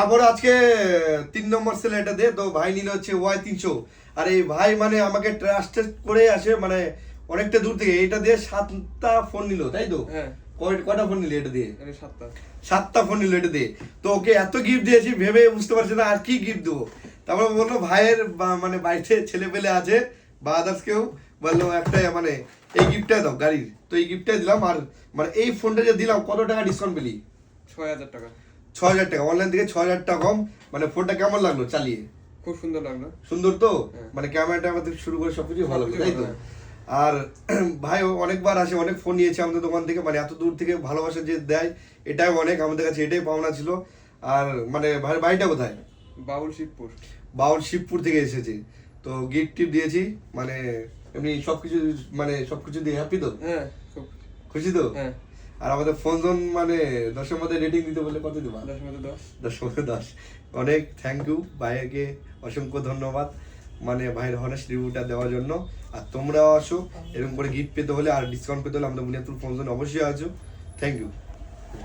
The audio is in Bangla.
তারপর আজকে 3 নম্বর সেল এটা দে, তো ভাই নিল হচ্ছে Y300। আর এই ভাই মানে আমাকে ট্রাস্টেড করে আসে, মানে অনেকটা দূর থেকে। এটা দিয়ে 7টা ফোন নিল, তাই তো? হ্যাঁ। কয়টা ফোন নিল এটা দিয়ে? 7টা ফোন নিল এটা দিয়ে। তো ওকে এত গিফট দিয়েছি, ভেবে বুঝতে পারছি না আর কি গিফট দেবো। তারপর বললো ভাইয়ের মানে বাড়িতে ছেলে পেলে আছে বা আদার্স কেউ, বললো একটা মানে এই গিফটটা দাও গাড়ির। তো এই গিফটটা দিলাম। আর মানে এই ফোনটা যে দিলাম, কত টাকা ডিসকাউন্ট পেলি? 6000 টাকা। 6000 টাকা, অনলাইন থেকে 6000 টাকা কম। মানে ফোনটা কেমন লাগলো চালিয়ে? খুব সুন্দর লাগলো। সুন্দর তো? হ্যাঁ। মানে ক্যামেরাটা আমাদের শুরু করে সবকিছু ভালো, সবকিছু তাই তো? ভালো, আর ভাই অনেকবার আসে, অনেক ফোন নিয়েছে আমাদের দোকান থেকে। মানে এত দূর থেকে ভালোবাসা যে দেয়, এটাই অনেক আমাদের কাছে, এটাই পাওনা ছিল। আর মানে ভাইয়ের বাড়িটা কোথায়? বাউল শিবপুর থেকে এসেছে। তো গিফট টিপ দিয়েছি, মানে এমনি সবকিছু, মানে সবকিছু দিয়ে হ্যাপি তো? হ্যাঁ, খুশি তো? হ্যাঁ। আর আমাদের ফোন জোন মানে 10-এর মধ্যে রেটিং দিতে বললে কত দেবা? 10 মধ্যে 10। 10-এর মধ্যে 10। অনেক থ্যাংক ইউ ভাইয়াকে, অসংখ্য ধন্যবাদ মানে ভাইয়ের হনেস্ট রিভিউটা দেওয়ার জন্য। আর তোমরাও আসো, এরকম করে গিফট পেতে হলে আর ডিসকাউন্ট পেতে হলে আমাদের বুনিয়াদপুর ফোন জোন অবশ্যই আসো। Thank you.